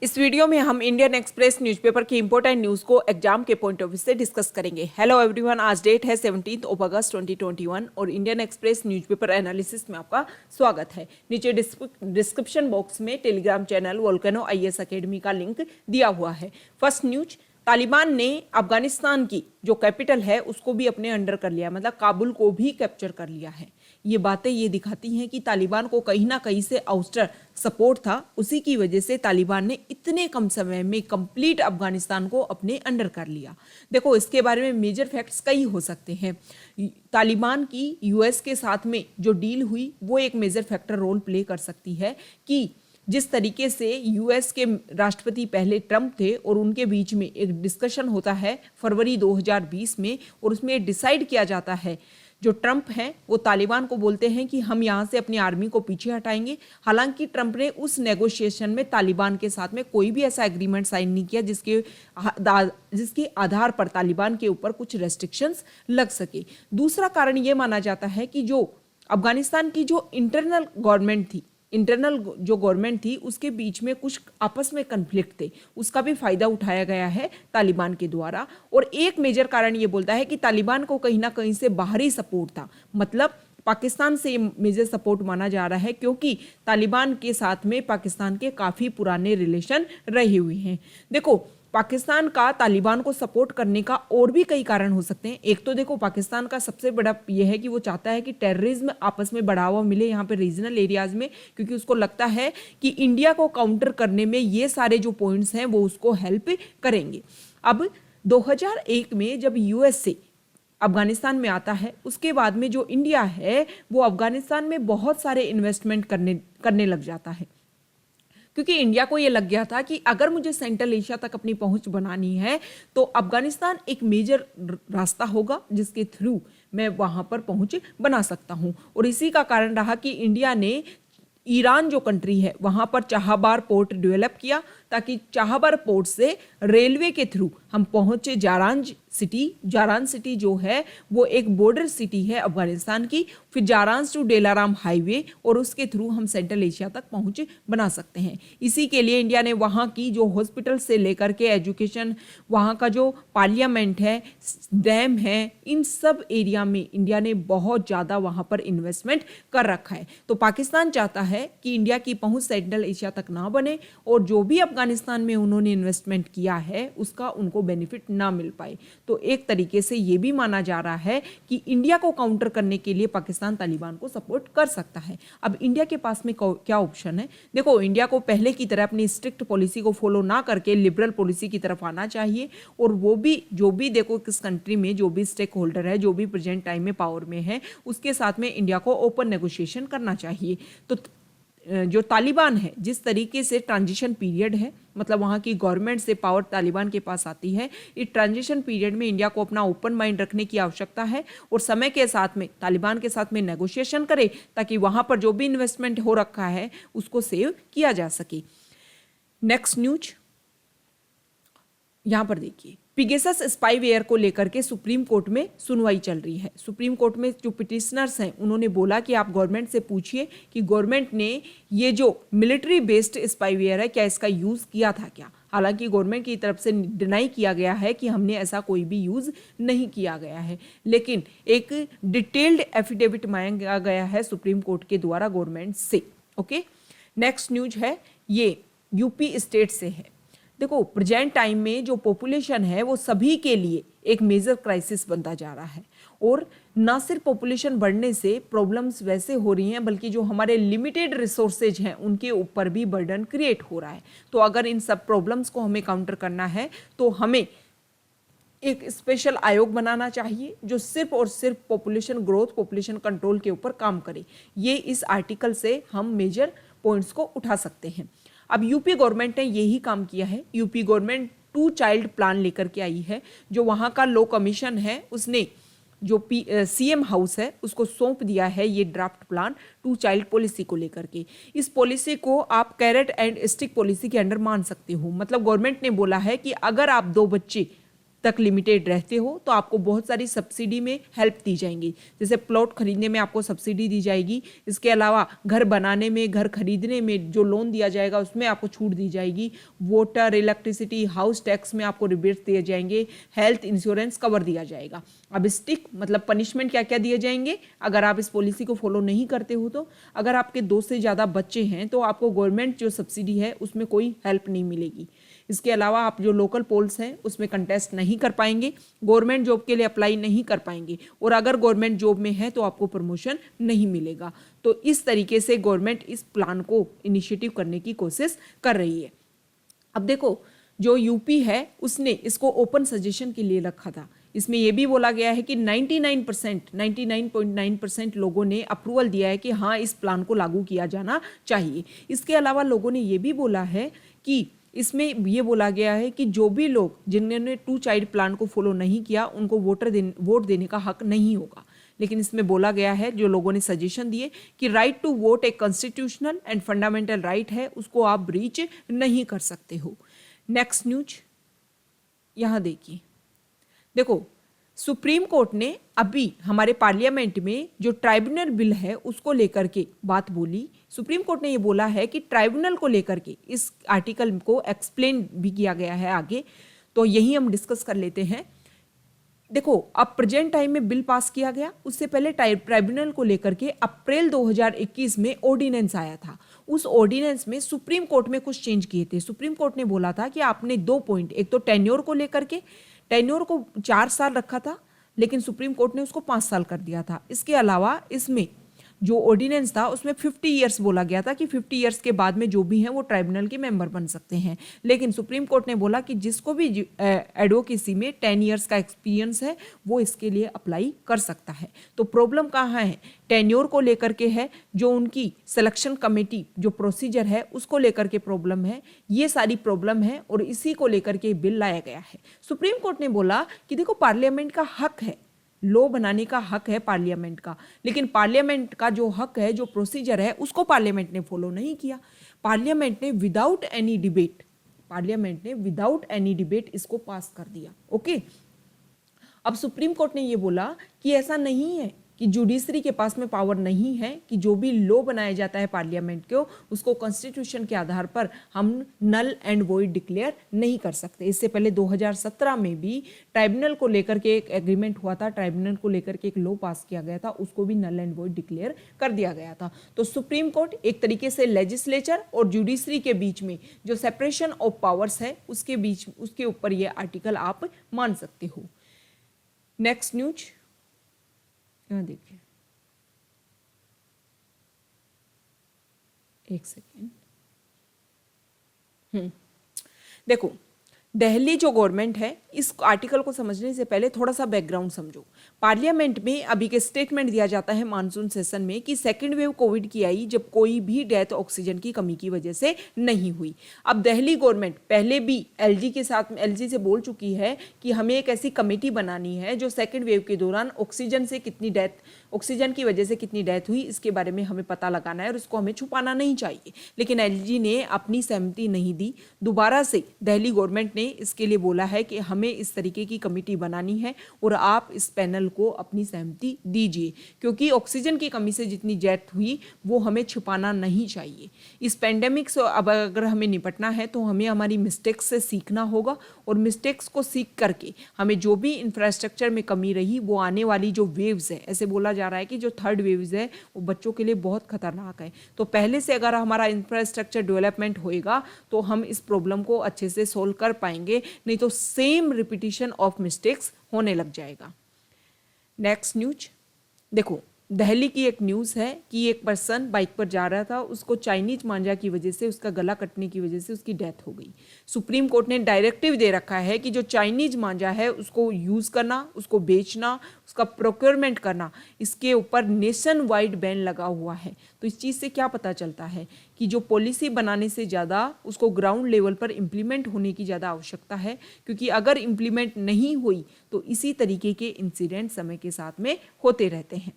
इस वीडियो में हम इंडियन एक्सप्रेस न्यूज़पेपर की इंपॉर्टेंट न्यूज़ को एग्जाम के पॉइंट ऑफ व्यू से डिस्कस करेंगे। हेलो एवरीवन, आज डेट है 17 अगस्त 2021 और इंडियन एक्सप्रेस न्यूज़पेपर एनालिसिस में आपका स्वागत है। नीचे डिस्क्रिप्शन बॉक्स में Telegram channel volcano IAS academy का लिंक दिया हुआ है। फर्स्ट न्यूज, तालिबान ने अफगानिस्तान की जो कैपिटल है उसको भी अपने अंडर कर लिया, मतलब काबुल को भी कैप्चर कर लिया है। ये बातें ये दिखाती हैं कि तालिबान को कहीं ना कहीं से आउटस्टर सपोर्ट था, उसी की वजह से तालिबान ने इतने कम समय में कंप्लीट अफगानिस्तान को अपने अंडर कर लिया। देखो, इसके बारे में मेजर फैक्ट्स कई हो सकते हैं। तालिबान की US के साथ में जो डील हुई वो एक मेजर फैक्टर रोल प्ले कर सकती है कि जिस तरीके से US के राष्ट्रपति पहले ट्रंप थे और उनके बीच में एक डिस्कशन होता है फरवरी 2020 में, और उसमें डिसाइड किया जाता है, जो ट्रंप हैं वो तालिबान को बोलते हैं कि हम यहाँ से अपनी आर्मी को पीछे हटाएंगे। हालांकि ट्रंप ने उस नेगोशिएशन में तालिबान के साथ में कोई भी ऐसा एग्रीमेंट साइन नहीं किया जिसके आधार पर तालिबान के ऊपर कुछ रेस्ट्रिक्शंस लग सके। दूसरा कारण ये माना जाता है कि जो अफगानिस्तान की जो इंटरनल गवर्नमेंट थी उसके बीच में कुछ आपस में कन्फ्लिक्ट थे, उसका भी फायदा उठाया गया है तालिबान के द्वारा। और एक मेजर कारण ये बोलता है कि तालिबान को कहीं ना कहीं से बाहरी सपोर्ट था, मतलब पाकिस्तान से मेजर सपोर्ट माना जा रहा है, क्योंकि तालिबान के साथ में पाकिस्तान के काफ़ी पुराने रिलेशन रहे हुए हैं। देखो, पाकिस्तान का तालिबान को सपोर्ट करने का और भी कई कारण हो सकते हैं। एक तो देखो, पाकिस्तान का सबसे बड़ा यह है कि वो चाहता है कि टेररिज्म आपस में बढ़ावा मिले यहाँ पे रीजनल एरियाज में, क्योंकि उसको लगता है कि इंडिया को काउंटर करने में ये सारे जो पॉइंट्स हैं वो उसको हेल्प करेंगे। अब 2001 में जब US से अफगानिस्तान में आता है, उसके बाद में जो इंडिया है वो अफगानिस्तान में बहुत सारे इन्वेस्टमेंट करने लग जाता है, क्योंकि इंडिया को ये लग गया था कि अगर मुझे सेंट्रल एशिया तक अपनी पहुंच बनानी है तो अफगानिस्तान एक मेजर रास्ता होगा जिसके थ्रू मैं वहां पर पहुंच बना सकता हूं। और इसी का कारण रहा कि इंडिया ने ईरान जो कंट्री है वहां पर चाहबार पोर्ट डेवलप किया, ताकि चाहबार पोर्ट से रेलवे के थ्रू हम पहुंचे जारान सिटी जो है वो एक बॉर्डर सिटी है अफगानिस्तान की, फिर जारान टू डेलाराम हाईवे, और उसके थ्रू हम सेंट्रल एशिया तक पहुंच बना सकते हैं। इसी के लिए इंडिया ने वहाँ की जो हॉस्पिटल से लेकर के एजुकेशन, वहाँ का जो पार्लियामेंट है, डैम है, इन सब एरिया में इंडिया ने बहुत ज़्यादा वहाँ पर इन्वेस्टमेंट कर रखा है। तो पाकिस्तान चाहता है कि इंडिया की पहुँच सेंट्रल एशिया तक ना बने और जो भी अफगानिस्तान में उन्होंने इन्वेस्टमेंट किया है उसका उनको बेनिफिट ना मिल पाए। तो एक तरीके से ये भी माना जा रहा है कि इंडिया को काउंटर करने के लिए पाकिस्तान तालिबान को सपोर्ट कर सकता है। अब इंडिया के पास में क्या ऑप्शन है? देखो, इंडिया को पहले की तरह अपनी स्ट्रिक्ट पॉलिसी को फॉलो ना करके लिबरल पॉलिसी की तरफ आना चाहिए, और वो भी जो भी देखो किस कंट्री में जो भी स्टेक होल्डर है, जो भी प्रेजेंट टाइम में पावर में है, उसके साथ में इंडिया को ओपन नेगोशिएशन करना चाहिए। तो जो तालिबान है, जिस तरीके से ट्रांजिशन पीरियड है, मतलब वहाँ की गवर्नमेंट से पावर तालिबान के पास आती है, इस ट्रांजिशन पीरियड में इंडिया को अपना ओपन माइंड रखने की आवश्यकता है और समय के साथ में तालिबान के साथ में नेगोशिएशन करे, ताकि वहाँ पर जो भी इन्वेस्टमेंट हो रखा है उसको सेव किया जा सके। नेक्स्ट न्यूज यहाँ पर देखिए, पिगेसस स्पाईवेयर को लेकर के सुप्रीम कोर्ट में सुनवाई चल रही है। सुप्रीम कोर्ट में जो पिटिशनर्स हैं उन्होंने बोला कि आप गवर्नमेंट से पूछिए कि गवर्नमेंट ने ये जो मिलिट्री बेस्ड स्पाईवेयर है क्या इसका यूज़ किया था क्या। हालांकि गवर्नमेंट की तरफ से डिनाई किया गया है कि हमने ऐसा कोई भी यूज़ नहीं किया गया है, लेकिन एक डिटेल्ड एफिडेविट मांगा गया है सुप्रीम कोर्ट के द्वारा गवर्नमेंट से। ओके, नेक्स्ट न्यूज है ये यूपी स्टेट से है। देखो, प्रेजेंट टाइम में जो पॉपुलेशन है वो सभी के लिए एक मेजर क्राइसिस बनता जा रहा है, और ना सिर्फ पॉपुलेशन बढ़ने से प्रॉब्लम्स वैसे हो रही हैं, बल्कि जो हमारे लिमिटेड रिसोर्सेज हैं उनके ऊपर भी बर्डन क्रिएट हो रहा है। तो अगर इन सब प्रॉब्लम्स को हमें काउंटर करना है तो हमें एक स्पेशल आयोग बनाना चाहिए जो सिर्फ और सिर्फ पॉपुलेशन ग्रोथ, पॉपुलेशन कंट्रोल के ऊपर काम करे। ये इस आर्टिकल से हम मेजर पॉइंट्स को उठा सकते हैं। अब यूपी गवर्नमेंट ने यही काम किया है। यूपी गवर्नमेंट 2 चाइल्ड प्लान लेकर के आई है, जो वहाँ का लॉ कमीशन है उसने जो CM हाउस है उसको सौंप दिया है ये ड्राफ्ट प्लान 2 चाइल्ड पॉलिसी को लेकर के। इस पॉलिसी को आप कैरेट एंड स्टिक पॉलिसी के अंडर मान सकते हो। मतलब गवर्नमेंट ने बोला है कि अगर आप 2 बच्चे तक लिमिटेड रहते हो तो आपको बहुत सारी सब्सिडी में हेल्प दी जाएंगी। जैसे प्लॉट खरीदने में आपको सब्सिडी दी जाएगी, इसके अलावा घर बनाने में, घर खरीदने में जो लोन दिया जाएगा उसमें आपको छूट दी जाएगी, वाटर, इलेक्ट्रिसिटी, हाउस टैक्स में आपको रिबेट्स दिए जाएंगे, हेल्थ इंश्योरेंस कवर दिया जाएगा। अब स्टिक मतलब पनिशमेंट क्या क्या दिए जाएंगे अगर आप इस पॉलिसी को फॉलो नहीं करते हो तो? अगर आपके 2 से ज़्यादा बच्चे हैं तो आपको गवर्नमेंट जो सब्सिडी है उसमें कोई हेल्प नहीं मिलेगी। इसके अलावा आप जो लोकल पोल्स हैं उसमें कंटेस्ट नहीं कर पाएंगे, गवर्नमेंट जॉब के लिए अप्लाई नहीं कर पाएंगे, और अगर गवर्नमेंट जॉब में है तो आपको प्रमोशन नहीं मिलेगा। तो इस तरीके से गवर्नमेंट इस प्लान को इनिशिएटिव करने की कोशिश कर रही है। अब देखो, जो यूपी है उसने इसको ओपन सजेशन के लिए रखा था। इसमें यह भी बोला गया है कि 99.9% लोगों ने अप्रूवल दिया है कि हाँ इस प्लान को लागू किया जाना चाहिए। इसके अलावा लोगों ने यह भी बोला है कि इसमें ये बोला गया है कि जो भी लोग जिन्होंने 2 चाइल्ड प्लान को फॉलो नहीं किया उनको वोट देने का हक नहीं होगा। लेकिन इसमें बोला गया है, जो लोगों ने सजेशन दिए, कि राइट टू वोट एक कॉन्स्टिट्यूशनल एंड फंडामेंटल राइट है, उसको आप ब्रीच नहीं कर सकते हो। नेक्स्ट न्यूज यहाँ देखिए। देखो, सुप्रीम कोर्ट ने अभी हमारे पार्लियामेंट में जो ट्राइब्यूनल बिल है उसको लेकर के बात बोली। सुप्रीम कोर्ट ने ये बोला है कि ट्राइब्यूनल को लेकर के इस आर्टिकल को एक्सप्लेन भी किया गया है आगे, तो यही हम डिस्कस कर लेते हैं। देखो, अब प्रेजेंट टाइम में बिल पास किया गया, उससे पहले ट्राइब्यूनल को लेकर के अप्रैल 2021 में ऑर्डिनेंस आया था। उस ऑर्डिनेंस में सुप्रीम कोर्ट में कुछ चेंज किए थे। सुप्रीम कोर्ट ने बोला था कि आपने 2 पॉइंट, एक तो टेन्योर को लेकर के, टेन्योर को 4 साल रखा था लेकिन सुप्रीम कोर्ट ने उसको 5 साल कर दिया था। इसके अलावा इसमें जो ऑर्डिनेंस था उसमें 50 ईयर्स बोला गया था कि 50 ईयर्स के बाद में जो भी हैं वो ट्राइब्यूनल के मेंबर बन सकते हैं। लेकिन सुप्रीम कोर्ट ने बोला कि जिसको भी एडवोकेसी में 10 ईयर्स का एक्सपीरियंस है वो इसके लिए अप्लाई कर सकता है। तो प्रॉब्लम कहाँ है? टेन्योर को लेकर के है, जो उनकी सिलेक्शन कमेटी जो प्रोसीजर है उसको लेकर के प्रॉब्लम है, ये सारी प्रॉब्लम है और इसी को लेकर के बिल लाया गया है। सुप्रीम कोर्ट ने बोला कि देखो, पार्लियामेंट का हक है, लॉ बनाने का हक है पार्लियामेंट का, लेकिन पार्लियामेंट का जो हक है, जो प्रोसीजर है, उसको पार्लियामेंट ने फॉलो नहीं किया। पार्लियामेंट ने विदाउट एनी डिबेट इसको पास कर दिया। ओके, अब सुप्रीम कोर्ट ने ये बोला कि ऐसा नहीं है कि जुडिशरी के पास में पावर नहीं है कि जो भी लॉ बनाया जाता है पार्लियामेंट को, उसको कॉन्स्टिट्यूशन के आधार पर हम नल एंड वॉइड डिक्लेयर नहीं कर सकते। इससे पहले 2017 में भी ट्राइब्यूनल को लेकर के एक एग्रीमेंट हुआ था, ट्राइब्यूनल को लेकर के एक लॉ पास किया गया था, उसको भी नल एंड वॉइड डिक्लेयर कर दिया गया था। तो सुप्रीम कोर्ट एक तरीके से लेजिस्लेचर और जुडिशरी के बीच में जो सेपरेशन ऑफ पावर्स है उसके ऊपर ये आर्टिकल आप मान सकते हो। नेक्स्ट न्यूज यहाँ देखिए, एक सेकेंड। देखो, दिल्ली जो गवर्नमेंट है, इस आर्टिकल को समझने से पहले थोड़ा सा बैकग्राउंड समझो। पार्लियामेंट में अभी के स्टेटमेंट दिया जाता है मानसून सेशन में कि सेकेंड वेव कोविड की आई जब कोई भी डेथ ऑक्सीजन की कमी की वजह से नहीं हुई। अब दिल्ली गवर्नमेंट पहले भी एलजी से बोल चुकी है कि हमें एक ऐसी कमेटी बनानी है जो सेकेंड वेव के दौरान ऑक्सीजन की वजह से कितनी डेथ हुई इसके बारे में हमें पता लगाना है और उसको हमें छुपाना नहीं चाहिए। लेकिन एलजी ने अपनी सहमति नहीं दी। दोबारा से दिल्ली गवर्नमेंट ने इसके लिए बोला है कि हमें इस तरीके की कमेटी बनानी है और आप इस पैनल को अपनी सहमति दीजिए, क्योंकि ऑक्सीजन की कमी से जितनी डेथ हुई वो हमें छुपाना नहीं चाहिए। इस पेंडेमिक से अब अगर हमें निपटना है तो हमें हमारी मिस्टेक्स से सीखना होगा और मिस्टेक्स को सीख करके हमें जो भी इंफ्रास्ट्रक्चर में कमी रही वो आने वाली जो वेव्स है, ऐसे बोला जा रहा है कि जो थर्ड वेव्स है वो बच्चों के लिए बहुत खतरनाक है। तो पहले से अगर हमारा इंफ्रास्ट्रक्चर डेवलपमेंट होएगा तो हम इस प्रॉब्लम को अच्छे से सोल्व कर पाएंगे, नहीं तो सेम रिपीटिशन ऑफ मिस्टेक्स होने लग जाएगा। नेक्स्ट न्यूज देखो, दिल्ली की एक न्यूज़ है कि एक पर्सन बाइक पर जा रहा था, उसको चाइनीज मांझा की वजह से, उसका गला कटने की वजह से उसकी डेथ हो गई। सुप्रीम कोर्ट ने डायरेक्टिव दे रखा है कि जो चाइनीज मांझा है उसको यूज़ करना, उसको बेचना, उसका प्रोक्योरमेंट करना, इसके ऊपर नेशन वाइड बैन लगा हुआ है। तो इस चीज़ से क्या पता चलता है कि जो पॉलिसी बनाने से ज़्यादा उसको ग्राउंड लेवल पर इम्प्लीमेंट होने की ज़्यादा आवश्यकता है, क्योंकि अगर इम्प्लीमेंट नहीं हुई तो इसी तरीके के इंसिडेंट समय के साथ में होते रहते हैं।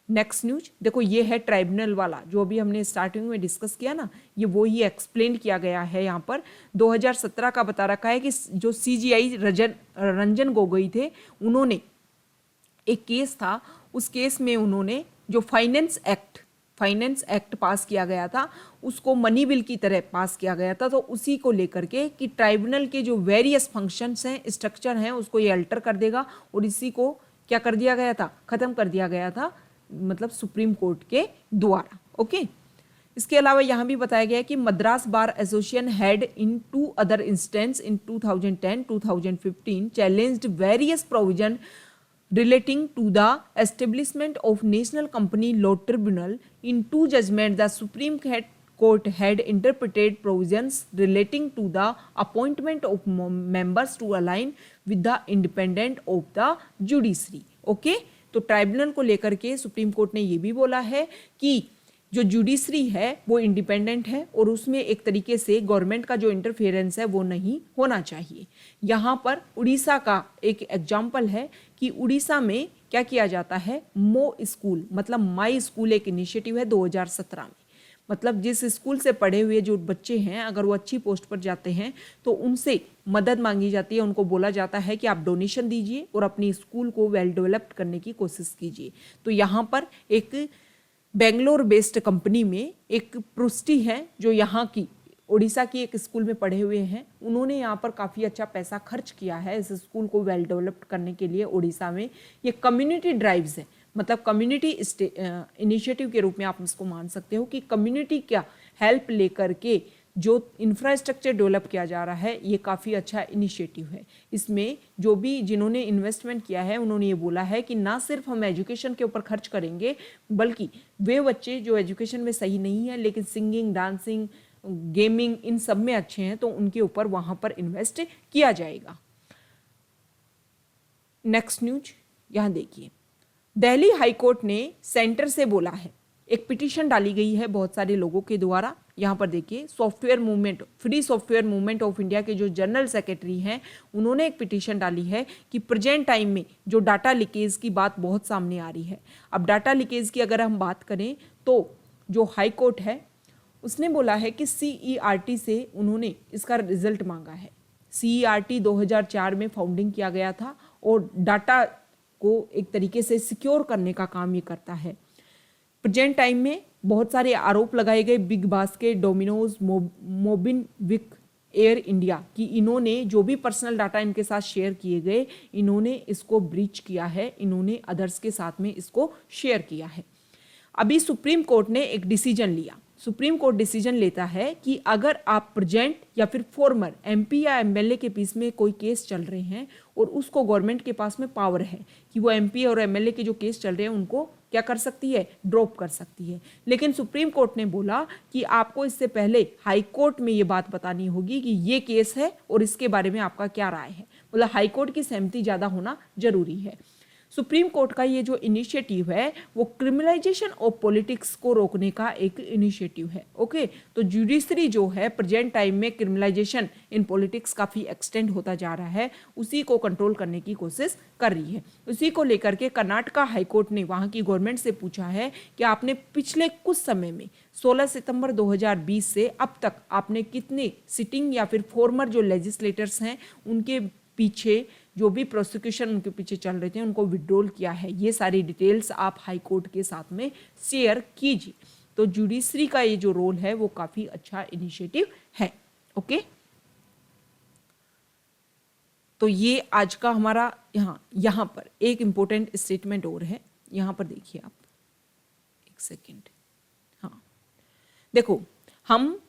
नेक्स्ट न्यूज देखो, ये है ट्राइब्यूनल वाला जो अभी हमने स्टार्टिंग में डिस्कस किया ना, ये वो ही एक्सप्लेन किया गया है यहाँ पर। 2017 का बता रखा है कि जो CGI रंजन गोगोई थे, उन्होंने एक केस था, उस केस में उन्होंने जो फाइनेंस एक्ट पास किया गया था, उसको मनी बिल की तरह पास किया गया था। तो उसी को लेकर के कि ट्राइब्यूनल के जो वेरियस फंक्शंस हैं, स्ट्रक्चर हैं, उसको ये अल्टर कर देगा, और इसी को क्या कर दिया गया था, खत्म कर दिया गया था, मतलब सुप्रीम कोर्ट के द्वारा। ओके, इसके अलावा यहाँ भी बताया गया है कि Madras bar association had in 2 other instance in 2010-2015 challenged various provision relating to the establishment of National Company Law Tribunal. In 2 judgments, the Supreme Court had interpreted provisions relating to the appointment of members to align with the independence of the judiciary. Okay? तो tribunal को लेकर के supreme court ने ये भी बोला है कि जो जुडिशरी है वो इंडिपेंडेंट है, और उसमें एक तरीके से गवर्नमेंट का जो इंटरफेरेंस है वो नहीं होना चाहिए। यहाँ पर उड़ीसा का एक एग्जाम्पल है कि उड़ीसा में क्या किया जाता है, मो स्कूल मतलब माई स्कूल एक इनिशिएटिव है 2017 में। मतलब जिस स्कूल से पढ़े हुए जो बच्चे हैं, अगर वो अच्छी पोस्ट पर जाते हैं तो उनसे मदद मांगी जाती है, उनको बोला जाता है कि आप डोनेशन दीजिए और अपनी स्कूल को वेल डेवलप्ड करने की कोशिश कीजिए। तो यहाँ पर एक बेंगलोर बेस्ड कंपनी में एक पृष्ठी है जो यहाँ की उड़ीसा की एक स्कूल में पढ़े हुए हैं, उन्होंने यहाँ पर काफ़ी अच्छा पैसा खर्च किया है इस स्कूल को वेल डेवलप्ड करने के लिए। उड़ीसा में ये कम्युनिटी ड्राइव्स है, मतलब कम्युनिटी इनिशिएटिव के रूप में आप इसको मान सकते हो कि कम्युनिटी क्या हेल्प लेकर के जो इंफ्रास्ट्रक्चर डेवलप किया जा रहा है, ये काफ़ी अच्छा इनिशिएटिव है। इसमें जो भी जिन्होंने इन्वेस्टमेंट किया है उन्होंने ये बोला है कि ना सिर्फ हम एजुकेशन के ऊपर खर्च करेंगे, बल्कि वे बच्चे जो एजुकेशन में सही नहीं है लेकिन सिंगिंग, डांसिंग, गेमिंग इन सब में अच्छे हैं, तो उनके ऊपर वहाँ पर इन्वेस्ट किया जाएगा। नेक्स्ट न्यूज यहाँ देखिए, दिल्ली हाईकोर्ट ने सेंटर से बोला है, एक पिटीशन डाली गई है बहुत सारे लोगों के द्वारा। यहाँ पर देखिए, software movement, free software movement of India के जो जनरल सेक्रेटरी हैं, उन्होंने एक पिटीशन डाली है कि प्रेजेंट टाइम में जो डाटा लीकेज की बात बहुत सामने आ रही है। अब डाटा लीकेज की अगर हम बात करें तो जो हाई कोर्ट है उसने बोला है कि CERT से उन्होंने इसका रिजल्ट मांगा है। CERT 2004 में फाउंडिंग किया गया था और डाटा को एक तरीके से सिक्योर करने का काम ये करता है। प्रेजेंट टाइम में बहुत सारे आरोप लगाए गए BigBasket, Domino's, MobiKwik, Air India कि इन्होंने जो भी पर्सनल डाटा इनके साथ शेयर किए गए, इन्होंने इसको ब्रीच किया है, इन्होंने अदर्स के साथ में इसको शेयर किया है। अभी सुप्रीम कोर्ट ने एक डिसीजन लिया। सुप्रीम कोर्ट डिसीजन लेता है कि अगर आप प्रेजेंट या फिर फॉर्मर MP या MLA के बीच में कोई केस चल रहे हैं और उसको गवर्नमेंट के पास में पावर है कि वो MP और MLA के जो केस चल रहे हैं उनको क्या कर सकती है, ड्रॉप कर सकती है। लेकिन सुप्रीम कोर्ट ने बोला कि आपको इससे पहले हाई कोर्ट में ये बात बतानी होगी कि ये केस है और इसके बारे में आपका क्या राय है, मतलब हाई कोर्ट की सहमति ज़्यादा होना जरूरी है। सुप्रीम कोर्ट का ये जो इनिशिएटिव है वो क्रिमिनलाइजेशन ऑफ पॉलिटिक्स को रोकने का एक इनिशिएटिव है। ओके, तो जुडिशरी जो है प्रेजेंट टाइम में क्रिमिनलाइजेशन इन पॉलिटिक्स काफ़ी एक्सटेंड होता जा रहा है, उसी को कंट्रोल करने की कोशिश कर रही है। उसी को लेकर के कर्नाटका हाईकोर्ट ने वहाँ की गवर्नमेंट से पूछा है कि आपने पिछले कुछ समय में 16 सितंबर 2020 से अब तक आपने कितने सिटिंग या फिर फॉर्मर जो लेजिस्लेटर्स हैं उनके पीछे जो भी प्रोसिक्यूशन उनके पीछे चल रहे थे उनको विड्रॉल किया है। ये सारी डिटेल्स आप हाई कोर्ट के साथ में शेयर कीजिए। तो जुडिशरी का ये जो रोल है वो काफ़ी अच्छा इनिशिएटिव है। ओके, तो ये आज का हमारा यहाँ पर एक इम्पोर्टेंट स्टेटमेंट और है। यहाँ पर देखिए आप, एक सेकेंड, हाँ देखो, हम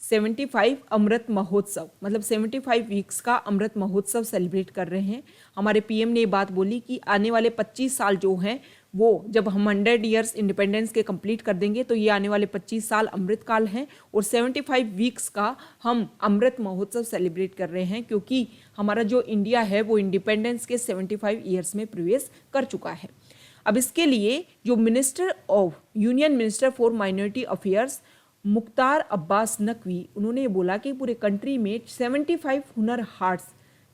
75 अमृत महोत्सव मतलब 75 वीक्स का अमृत महोत्सव सेलिब्रेट कर रहे हैं। हमारे PM ने ये बात बोली कि आने वाले 25 साल जो हैं वो जब हम 100 ईयर्स इंडिपेंडेंस के कंप्लीट कर देंगे तो ये आने वाले 25 साल अमृत काल हैं और 75 वीक्स का हम अमृत महोत्सव सेलिब्रेट कर रहे हैं, क्योंकि हमारा जो इंडिया है वो इंडिपेंडेंस के 75 ईयर्स में प्रवेश कर चुका है। अब इसके लिए जो union minister for minority affairs Mukhtar Abbas Naqvi, उन्होंने ये बोला कि पूरे कंट्री में 75 हुनर हाट्स,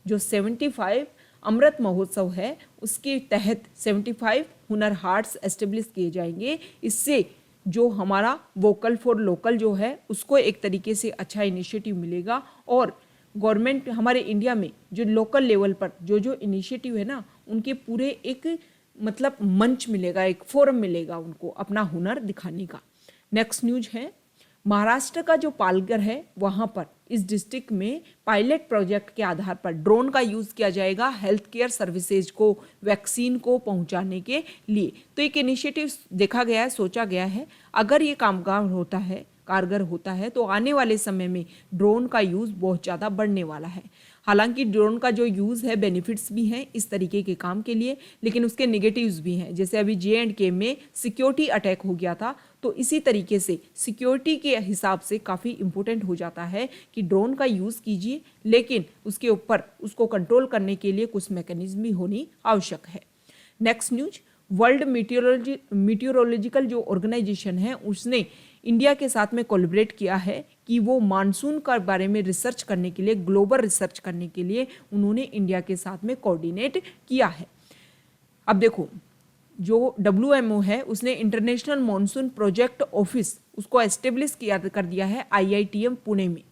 जो 75 अमृत महोत्सव है उसके तहत 75 हुनर हाट्स एस्टेब्लिश किए जाएंगे। इससे जो हमारा वोकल फॉर लोकल जो है उसको एक तरीके से अच्छा इनिशिएटिव मिलेगा, और गवर्नमेंट हमारे इंडिया में जो लोकल लेवल पर जो जो इनिशिएटिव है ना, उनके पूरे एक मतलब मंच मिलेगा, एक फोरम मिलेगा उनको अपना हुनर दिखाने का। नेक्स्ट न्यूज है, महाराष्ट्र का जो पालघर है वहाँ पर इस डिस्ट्रिक्ट में पायलट प्रोजेक्ट के आधार पर ड्रोन का यूज़ किया जाएगा हेल्थ केयर सर्विसेज को, वैक्सीन को पहुंचाने के लिए। तो एक इनिशिएटिव देखा गया है, सोचा गया है, अगर ये कारगर होता है तो आने वाले समय में ड्रोन का यूज़ बहुत ज़्यादा बढ़ने वाला है। हालांकि ड्रोन का जो यूज़ है बेनिफिट्स भी हैं इस तरीके के काम के लिए, लेकिन उसके नेगेटिव्स भी हैं। जैसे अभी JNK में सिक्योरिटी अटैक हो गया था, तो इसी तरीके से सिक्योरिटी के हिसाब से काफ़ी इम्पोर्टेंट हो जाता है कि ड्रोन का यूज़ कीजिए, लेकिन उसके ऊपर उसको कंट्रोल करने के लिए कुछ मैकेनिज्म भी होनी आवश्यक है। नेक्स्ट न्यूज, वर्ल्ड मीटियोरोलॉजिकल जो ऑर्गेनाइजेशन है उसने इंडिया के साथ में कोलैबोरेट किया है कि वो मानसून का बारे में रिसर्च करने के लिए, ग्लोबल रिसर्च करने के लिए उन्होंने इंडिया के साथ में कोऑर्डिनेट किया है। अब देखो, जो WMO है उसने इंटरनेशनल मॉनसून प्रोजेक्ट ऑफिस उसको एस्टेब्लिश कर दिया है IITM पुणे में।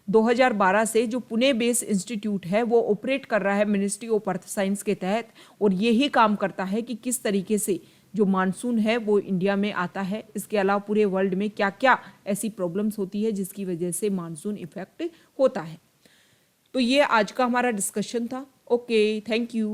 2012 से जो पुणे बेस्ड इंस्टीट्यूट है वो ऑपरेट कर रहा है मिनिस्ट्री ऑफ अर्थ साइंस के तहत, और यही काम करता है कि किस तरीके से जो मानसून है वो इंडिया में आता है, इसके अलावा पूरे वर्ल्ड में क्या क्या ऐसी प्रॉब्लम्स होती है जिसकी वजह से मानसून इफेक्ट होता है। तो ये आज का हमारा डिस्कशन था। Okay, thank you.